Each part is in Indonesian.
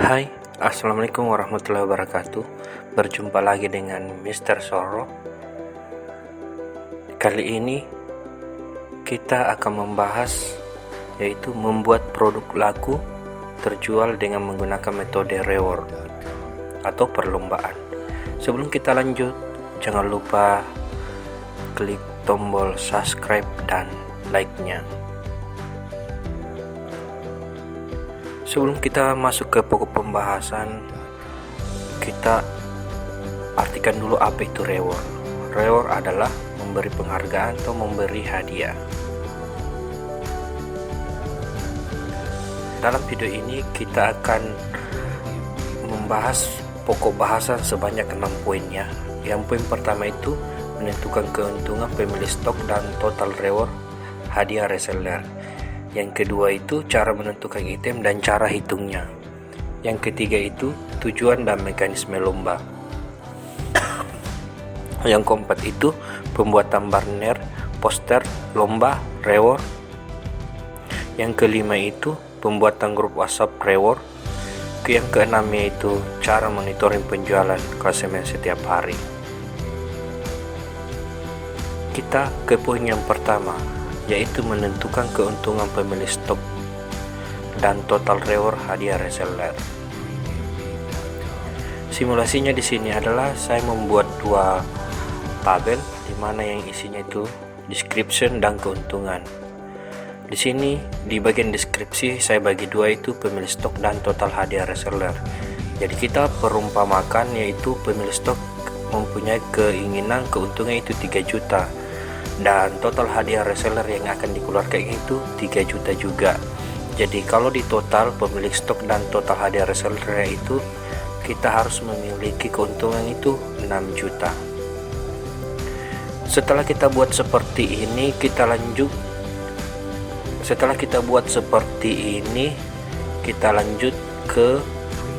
Hai, Assalamualaikum warahmatullahi wabarakatuh. Berjumpa lagi dengan Mr. Soro. Kali ini kita akan membahas yaitu membuat produk laku terjual dengan menggunakan metode reward atau perlombaan. Sebelum kita lanjut, jangan lupa klik tombol subscribe dan like-nya. Sebelum kita masuk ke pokok pembahasan, kita artikan dulu apa itu reward. Reward adalah memberi penghargaan atau memberi hadiah. Dalam video ini kita akan membahas pokok bahasan sebanyak 6 poin ya. Yang poin pertama itu menentukan keuntungan pemilik stok dan total reward hadiah reseller. Yang kedua itu cara menentukan item dan cara hitungnya. Yang ketiga itu tujuan dan mekanisme lomba. Yang keempat itu pembuatan banner, poster, lomba, reward. Yang kelima itu pembuatan grup WhatsApp reward. Yang keenam yaitu cara monitoring penjualan konsumen setiap hari. Kita ke poin yang pertama, yaitu menentukan keuntungan pemilik stok dan total reward hadiah reseller. Simulasinya di sini adalah saya membuat dua tabel di mana yang isinya itu description dan keuntungan. Di sini di bagian deskripsi saya bagi dua itu pemilik stok dan total hadiah reseller. Jadi kita perumpamakan yaitu pemilik stok mempunyai keinginan keuntungan itu 3 juta. Dan total hadiah reseller yang akan dikeluarkan itu 3 juta juga. Jadi kalau di total pemilik stok dan total hadiah reseller itu kita harus memiliki keuntungan itu 6 juta. Setelah kita buat seperti ini, kita lanjut ke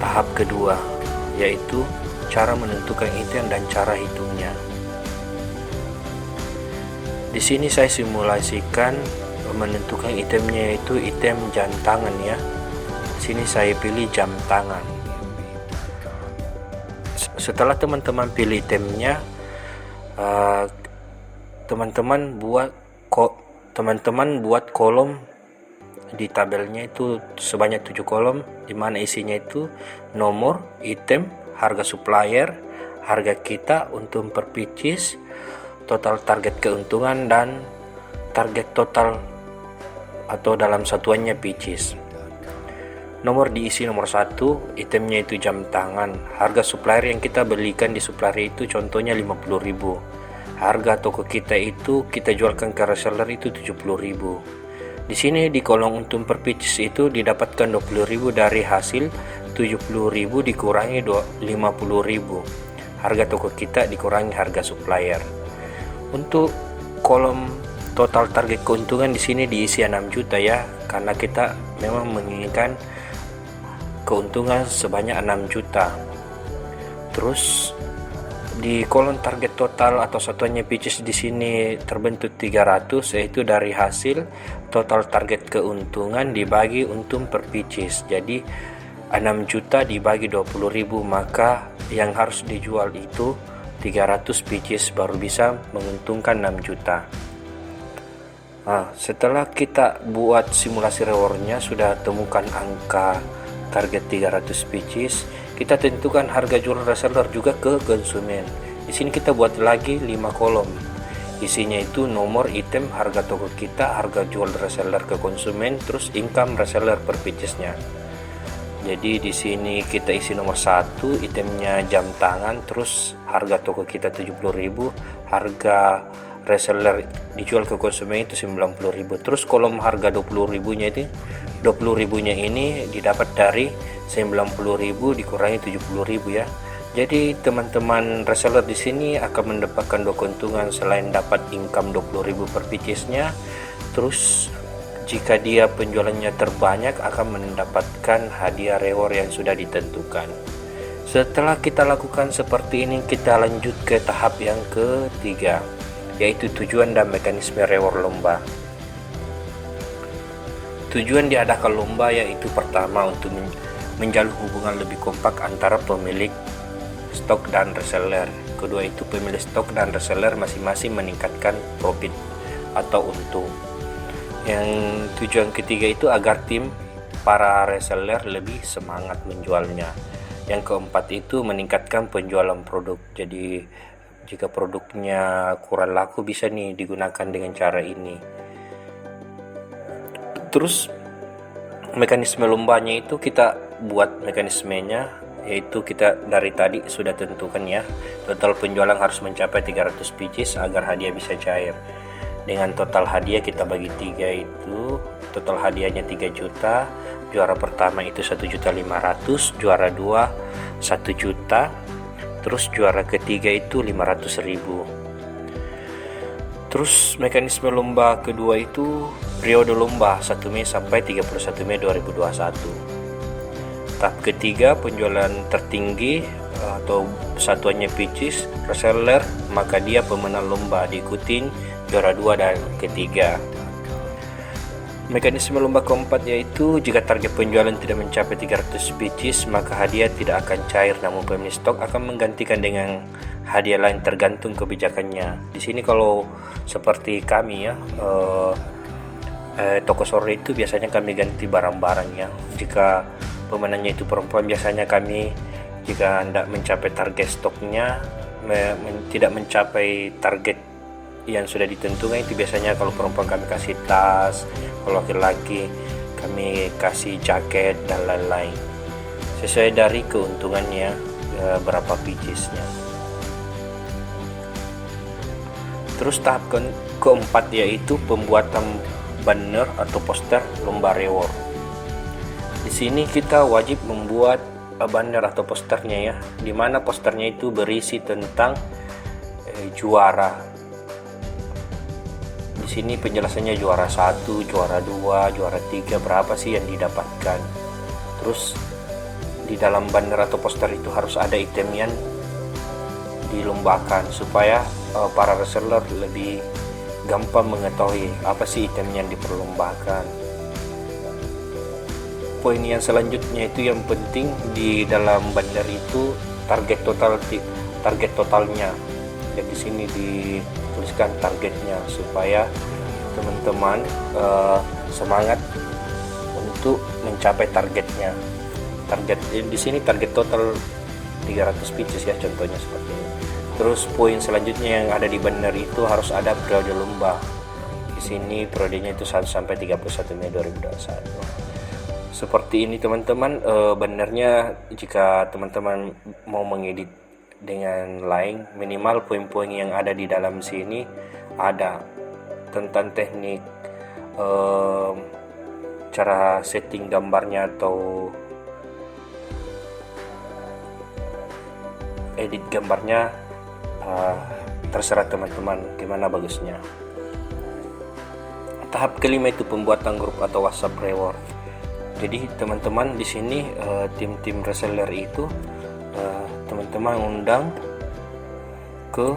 tahap kedua, yaitu cara menentukan item dan cara hitungnya. Di sini saya simulasikan menentukan itemnya yaitu item jam tangan ya. Di sini saya pilih jam tangan. Setelah teman-teman pilih itemnya, teman-teman buat kolom di tabelnya itu sebanyak 7 kolom, di mana isinya itu nomor, item, harga supplier, harga kita, untung per pieces, total target keuntungan, dan target total atau dalam satuannya pieces. Nomor diisi nomor 1, itemnya itu jam tangan. Harga supplier yang kita belikan di supplier itu contohnya 50.000. Harga toko kita itu kita jualkan ke reseller itu 70.000. Di sini di kolom untung per pieces itu didapatkan 20.000 dari hasil 70.000 dikurangi 50.000. Harga toko kita dikurangi harga supplier. Untuk kolom total target keuntungan di sini diisi 6 juta ya, karena kita memang menginginkan keuntungan sebanyak 6 juta. Terus di kolom target total atau satuannya pieces di sini terbentuk 300, yaitu dari hasil total target keuntungan dibagi untung per pieces. Jadi 6 juta dibagi 20.000, maka yang harus dijual itu 300 pieces baru bisa menguntungkan 6 juta. Nah, setelah kita buat simulasi rewardnya, sudah temukan angka target 300 pieces, kita tentukan harga jual reseller juga ke konsumen. Di sini kita buat lagi 5 kolom. Isinya itu nomor, item, harga toko kita, harga jual reseller ke konsumen, terus income reseller per piecesnya. Jadi di sini kita isi nomor 1, itemnya jam tangan, terus harga toko kita 70.000, harga reseller dijual ke konsumen itu 90.000. Terus kolom harga 20.000-nya itu 20.000-nya ini didapat dari 90.000 dikurangi 70.000 ya. Jadi teman-teman reseller di sini akan mendapatkan dua keuntungan selain dapat income 20.000 per piecesnya. Terus jika dia penjualannya terbanyak akan mendapatkan hadiah reward yang sudah ditentukan. Setelah kita lakukan seperti ini, kita lanjut ke tahap yang ketiga, yaitu tujuan dan mekanisme reward lomba. Tujuan diadakan lomba yaitu pertama untuk menjalin hubungan lebih kompak antara pemilik stok dan reseller. Kedua itu pemilik stok dan reseller masing-masing meningkatkan profit atau untung. Yang tujuan ketiga itu agar tim para reseller lebih semangat menjualnya. Yang keempat itu meningkatkan penjualan produk. Jadi jika produknya kurang laku bisa nih digunakan dengan cara ini. Terus mekanisme lombanya itu kita buat mekanismenya, yaitu kita dari tadi sudah tentukan ya, total penjualan harus mencapai 300 pieces agar hadiah bisa cair. Dengan total hadiah kita bagi 3 itu total hadiahnya 3 juta. Juara pertama itu 1.500.000, juara 2 1 juta, terus juara ketiga itu 500.000. Terus mekanisme lomba kedua itu periode lomba 1 Mei sampai 31 Mei 2021. Tahap ketiga penjualan tertinggi atau satuannya pieces reseller, maka dia pemenang lomba, diikutin juara 2 dan ketiga. Mekanisme lomba keempat yaitu jika target penjualan tidak mencapai 300 pieces maka hadiah tidak akan cair, namun pemilik stok akan menggantikan dengan hadiah lain tergantung kebijakannya. Di sini kalau seperti kami ya, toko sore itu biasanya kami ganti barang-barangnya. Jika pemenangnya itu perempuan, biasanya kami jika tidak mencapai target stoknya, tidak mencapai target yang sudah ditentukan, itu biasanya kalau perempuan kami kasih tas, kalau laki-laki kami kasih jaket dan lain-lain sesuai dari keuntungannya berapa piecesnya. Terus tahap keempat yaitu pembuatan banner atau poster lomba reward. Di sini kita wajib membuat banner atau posternya ya, dimana posternya itu berisi tentang juara. Di sini penjelasannya juara 1, juara 2, juara 3 berapa sih yang didapatkan. Terus di dalam banner atau poster itu harus ada item yang dilombakan supaya para reseller lebih gampang mengetahui apa sih item yang diperlombakan. Poin yang selanjutnya itu yang penting di dalam banner itu target totalnya. Jadi di sini dituliskan targetnya supaya teman-teman semangat untuk mencapai targetnya. Target di sini target total 300 pieces ya, contohnya seperti ini. Terus poin selanjutnya yang ada di banner itu harus ada periode lomba. Di sini periodenya itu 1 sampai 31 Mei 2021. Seperti ini teman-teman, bannernya jika teman-teman mau mengedit dengan lain, minimal poin-poin yang ada di dalam sini ada tentang teknik cara setting gambarnya atau edit gambarnya, terserah teman-teman gimana bagusnya. Tahap kelima itu pembuatan grup atau WhatsApp reward. Jadi teman-teman di sini tim-tim reseller itu teman-teman undang ke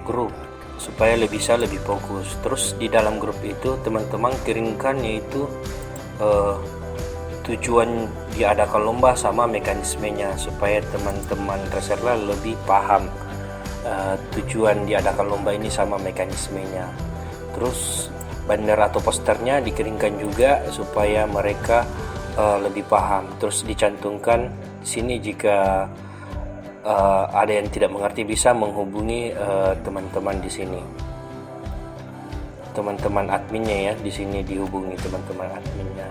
grup supaya bisa lebih fokus. Terus di dalam grup itu teman-teman kirimkan yaitu tujuan diadakan lomba sama mekanismenya supaya teman-teman reseller lebih paham tujuan diadakan lomba ini sama mekanismenya. Terus banner atau posternya dikirimkan juga supaya mereka lebih paham. Terus dicantumkan di sini jika ada yang tidak mengerti bisa menghubungi teman-teman di sini, teman-teman adminnya ya. Di sini dihubungi teman-teman adminnya.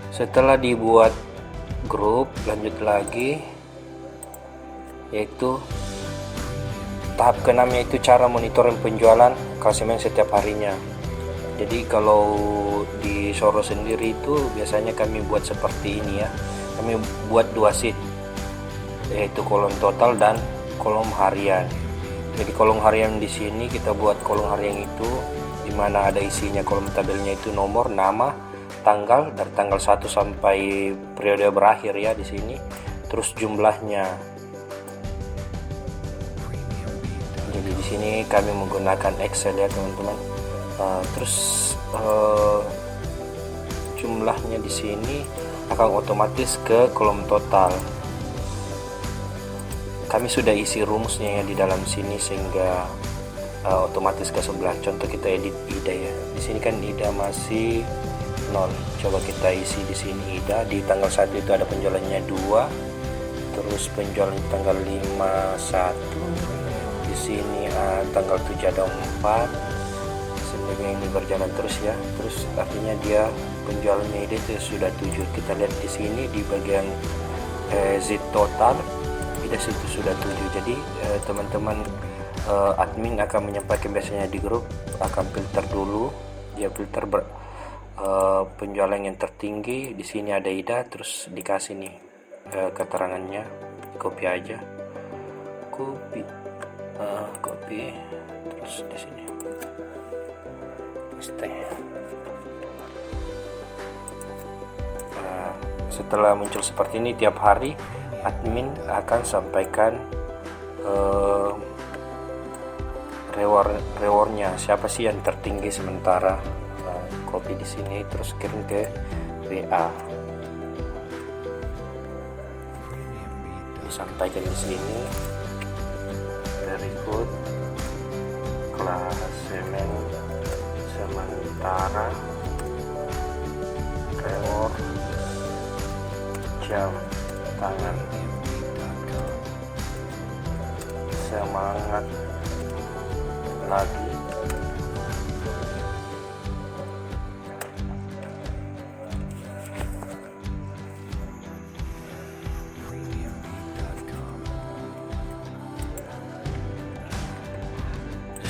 Setelah dibuat grup, lanjut lagi yaitu tahap keenamnya itu cara monitoring penjualan konsumen setiap harinya. Jadi kalau di Soro sendiri itu biasanya kami buat seperti ini ya. Kami buat 2 sheet, yaitu kolom total dan kolom harian. Jadi kolom harian di sini kita buat kolom harian itu di mana ada isinya, kolom tabelnya itu nomor, nama, tanggal dari tanggal 1 sampai periode berakhir ya di sini. Terus jumlahnya. Jadi di sini kami menggunakan Excel ya teman-teman. Terus jumlahnya di sini akan otomatis ke kolom total. Kami sudah isi rumusnya ya di dalam sini, sehingga otomatis ke sebelah. Contoh kita edit IDA ya. Di sini kan IDA masih 0. Coba kita isi di sini IDA. Di tanggal 1 itu ada penjualannya 2. Terus penjualan tanggal 5 1. Di sini tanggal 7 ada 4. Sebenarnya ini berjalan terus ya. Terus artinya dia penjualannya IDA itu sudah 7. Kita lihat di sini di bagian Z total IDA itu sudah 7. Jadi teman-teman admin akan menyampaikan biasanya di grup, akan filter dulu. Dia filter penjualan yang tertinggi. Di sini ada IDA, terus dikasih nih keterangannya. Copy aja, copy terus di sini paste. Setelah muncul seperti ini, tiap hari admin akan sampaikan rewardnya, siapa sih yang tertinggi sementara. Copy di sini terus kirim ke WA, disampaikan di sini. Berikut klasemen sementara reward jam tangan, semangat lagi.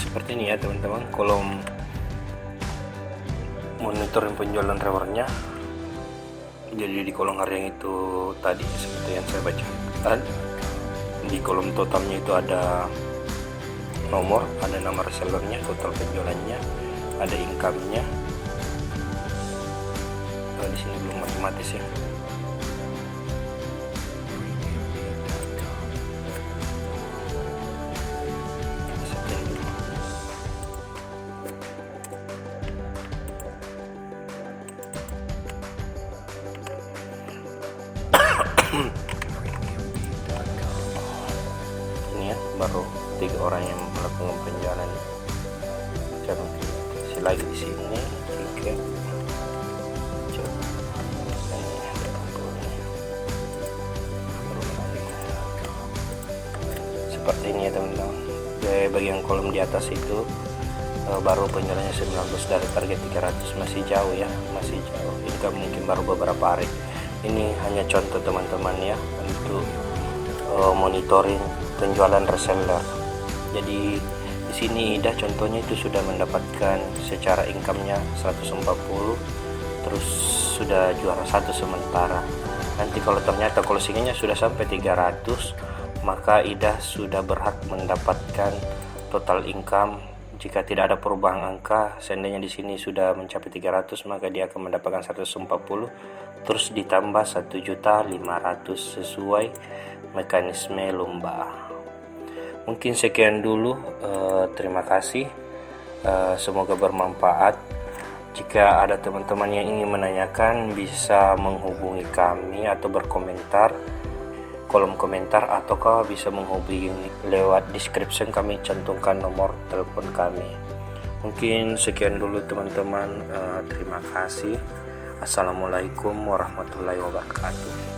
Seperti ini ya teman-teman, kolom monitoring penjualan rewardnya. Jadi di kolom harian itu tadi seperti yang saya bacakan, di kolom totalnya itu ada nomor, ada nama resellernya, total penjualannya, ada income-nya. Di sini belum otomatis ya. Ini ya, baru 3 orang yang melakukan penjualan. Coba isi lagi di sini 3. Seperti ini ya teman-teman. Di bagian kolom di atas itu baru penjualannya 19 dari target 300, masih jauh ya, masih jauh. Ini kan mungkin baru beberapa hari. Ini hanya contoh teman-teman ya untuk monitoring penjualan reseller. Jadi di sini IDA contohnya itu sudah mendapatkan secara income-nya 140, terus sudah juara 1 sementara. Nanti kalau ternyata closing-nya sudah sampai 300, maka IDA sudah berhak mendapatkan total income. Jika tidak ada perubahan angka, seandainya di sini sudah mencapai 300, maka dia akan mendapatkan 140 terus ditambah 1.500.000 sesuai mekanisme lomba. Mungkin sekian dulu, terima kasih, semoga bermanfaat. Jika ada teman-teman yang ingin menanyakan, bisa menghubungi kami atau berkomentar kolom komentar, ataukah bisa menghubungi lewat description, kami cantumkan nomor telepon kami. Mungkin sekian dulu teman-teman, terima kasih. Assalamualaikum warahmatullahi wabarakatuh.